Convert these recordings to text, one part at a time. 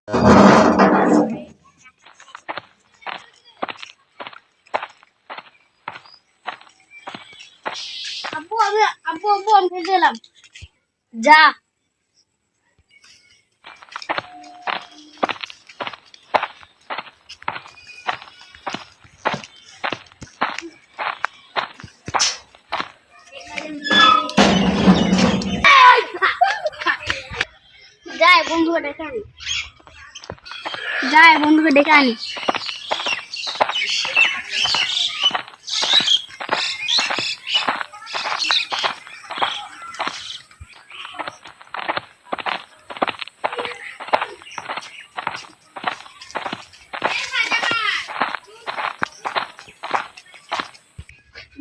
আব্বু আমি খেলতে এলাম। যা বন্ধুকে ডেকে আনি।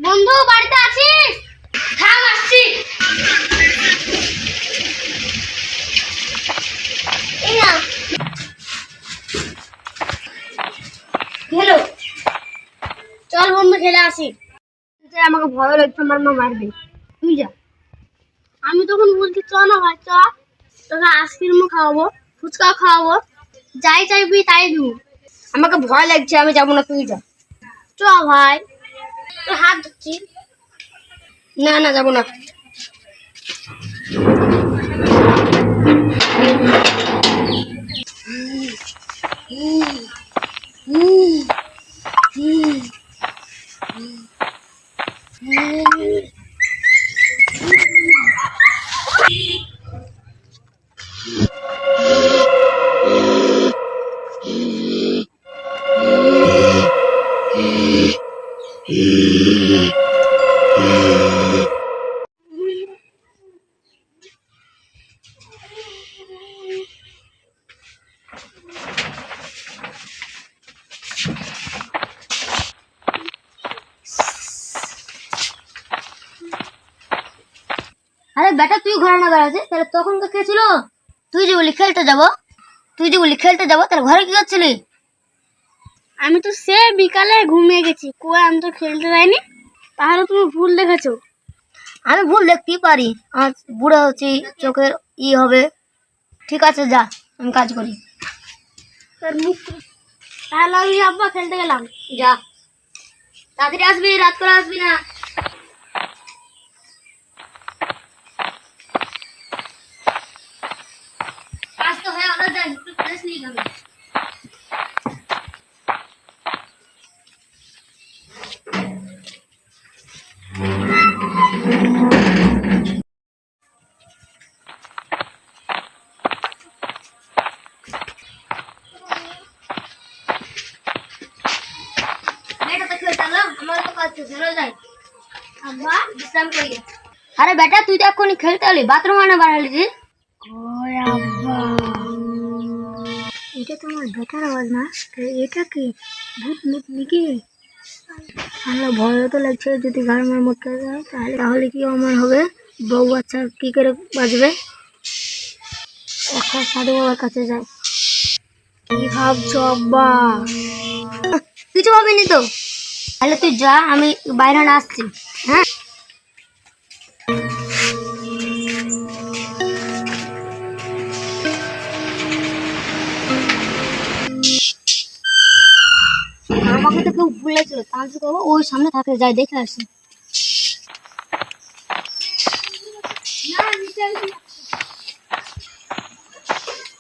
বন্ধু বাড়িতে আছিস? থাম আসছি। হ্যালো, চল বন্ধু খেলে আসি। আমাকে ভয় লাগছে, আমার মা মারবে। তুই যা। আমি তখন বলছি চ না ভাই চ, তোকে আইসক্রিমও খাওয়াবো, ফুচকা খাওয়াবো, যাই চাইবি তাই দিব। আমাকে ভয় লাগছে, আমি যাবো না, তুই যা। চ ভাই, তোর হাত ধরছি। না না, যাবো না। আরে বেটা, তুই ঘরে না বেড়াচ্ছে তাহলে তখন তো কে ছিল? তুই যে বলি খেলতে যাবো তাহলে ঘরে কি করছিলি? আমি তো সে বিকালে ঘুমিয়ে গেছি, কই আমি তো খেলতে যাইনি। তাহলে তুমি ভুল দেখেছো। আমি ভুল দেখতেই পারি, আজ বুড়ো হচ্ছি, চোখের হবে। ঠিক আছে যা, আমি কাজ করি। তাহলে আমি আব্বা খেলতে গেলাম। যা, তাড়াতাড়ি আসবি, রাত করে আসবি না। কাজ তো হয়ে গেল, যাই একটু ফ্রেশ নিয়ে যাবে। আরে বেটা, তুই তো এক্ষুনি খেলতে হলি, বাথরুম আনা বাড়ালি রে। এটা তোমার বেটার আওয়াজ না? এটা কি ভূত মুত নাকি? আমার ভয় তো লাগছে, যদি ঘর আমার মটকে যায় তাহলে কি আমার হবে? বউ বাচ্চা কি করে বাঁচবে? এখন সাধু বাবার কাছে যাই। কি ভাবছো আব্বা? কিছু ভাবিনি তো। তাহলে তুই যা, আমি বাইরে না আসছি। হ্যাঁ, আমাকে তো কেউ ভুলেছিল, তাহলে করবো ওই সামনে থাকে, যাই দেখে আসি।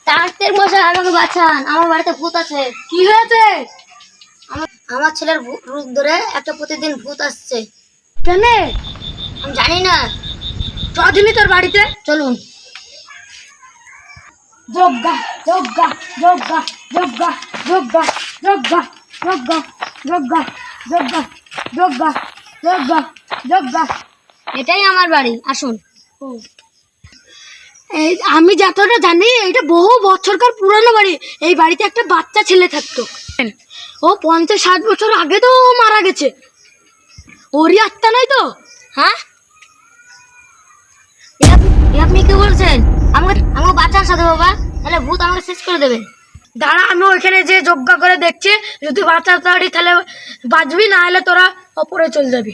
তাড়াতাড়ি মশাই আমাকে বাঁচান, আমার বাড়িতে ভূত আছে। কি হয়েছে? আমার ছেলের রূপ ধরে একটা প্রতিদিন ভূত আসছে। কেন? আমি জানি না। চদিনই তোর বাড়িতে, চলুন। যোগ্যা যোগ্যা যোগ্যা যোগ্যা যোগ্যা যোগ্যা যোগ্যা যোগ্যা যোগ্যা যোগ্যা যোগ্যা যোগ্যা। এটাই আমার বাড়ি, আসুন। এই আমি যতটা জানি, এটা বহু বছরকার পুরানো বাড়ি। এই বাড়িতে একটা বাচ্চা ছেলে থাকতো, ও 50-60 বছর আগে তো মারা গেছে। ওরই আত্মা নয় তো? হ্যাঁ, আপনি কি বলছেন? আমাকে বাঁচান সাধু বাবা, তাহলে ভূত আমাকে শেষ করে দেবে। দাঁড়া, আমি ওইখানে যে যজ্ঞ করে দেখছি, যদি বাঁচাতে পারি তাহলে বাঁচবি, না হলে তোরা ওপরে চলে যাবি।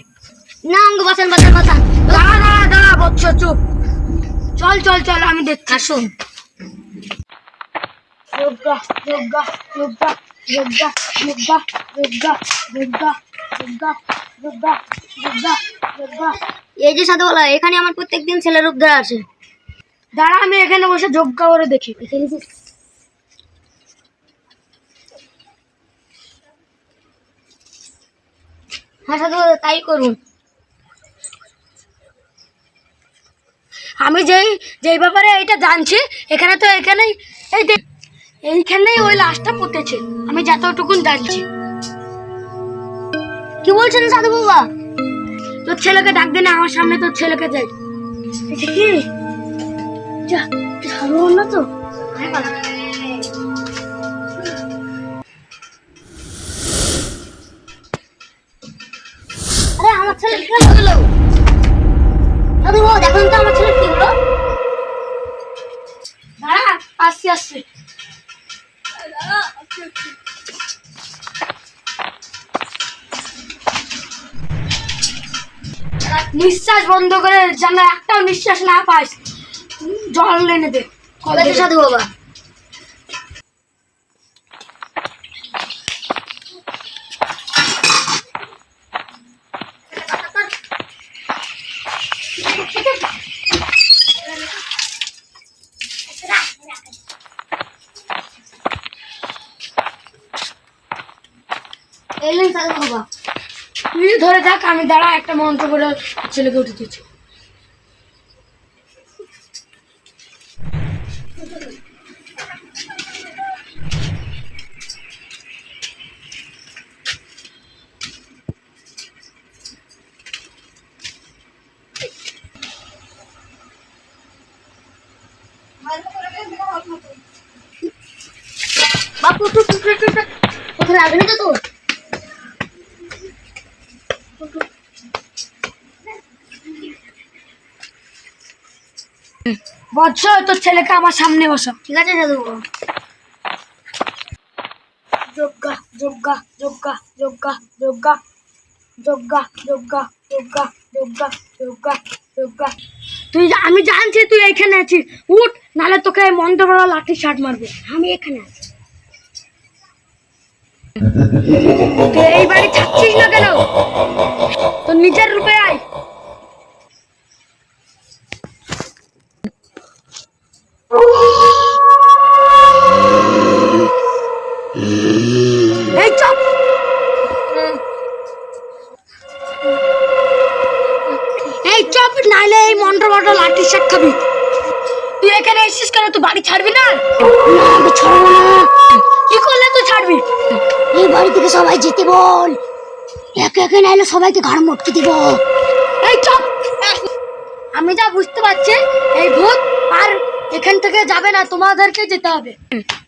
না, আমাকে বাঁচান বাঁচান বাঁচান। দাঁড়া দাঁড়া দাঁড়া বৎস, চুপ। চল চল চল, আমি দেখছি। আসুন। যোগা যোগা যোগা যোগা যোগা যোগা যোগা যোগা যোগা যোগা যোগা। এই যে সাধুবালা, এখানে আমার প্রত্যেকদিন ছেলের রূপ ধরে আছে। দাঁড়া, আমি এখানে বসে যোগা করে দেখি। হ্যাঁ সাধুবালা, তাই করুন। আমি যেই ব্যাপারে এইটা জানছি, এখানে তো এইখানেই এইখানেই ওই লাশটা পুঁতেছে, আমি যতটুকুন জানছি। কি বলছেন সাধু বাবা? তোর ছেলেকে ডাক দে না আমার সামনে, তোর ছেলেকে যাই। এটা কি সাধু না তো? আরে আমার ছেলে কি হলো? সাধু বাবা দেখুন তো আমার ছেলে কি হলো। দাঁড়া, আসছি আসছি। নিঃশ্বাস বন্ধ করে, যেন একটাও নিঃশ্বাস না পাস। জল এনে দে। সাধু বাবা, এলেন সাধু বাবা। তুই ধরে থাক, আমি দাঁড়া একটা মন্ত্র করে ছেলেকে উঠে দিচ্ছি। বাপু কোথায় লাগবে তো তোর? বৎস, তোর ছেলেকে আমার সামনে বসা। ঠিক আছে সাধু বাবা। যোগা যোগা যোগা যোগা যোগা যোগা যোগা যোগা যোগা যোগা যোগা। আমি জানছি তুই এখানে আছিস, উঠ, নাহলে তোকে মন্ত্র বড় লাঠি শার্ট মারবে। আমি এখানে আছি। তুই এই বাড়ি থাকছিস না কেন? তোর নিজের রূপে আয়। এই চপ, এই চপ, নাইলে এই মন্ত্র বড় লাঠি শার্ট খাবি। তুই এখানে এসেছিস কেন? তুই বাড়ি ছাড়বি না? আমি ছাড়বো না। কি করলে তুই ছাড়বি? এই বাড়ি থেকে সবাই যেতে বল, একে একে নাইলে সবাইকে ঘাড় মটকে দিব। এই চপ, আমি যা বুঝতে পারছি এই ভূত আর এখান থেকে যাবে না, তোমাদেরকে যেতে হবে।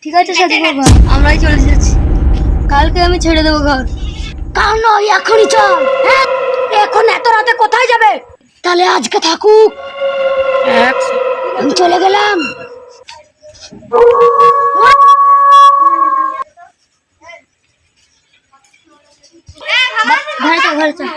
ঠিক আছে সাধু বাবা, আমরাই চলে যাচ্ছি। কালকে আমি ছেড়ে দেবো ঘর। কাল নয়, এখনই চল। হ্যাঁ, এখন এত রাতে কোথায় যাবে? তাহলে আজকে থাকুক, আমি চলে গেলাম। ঘরে চল।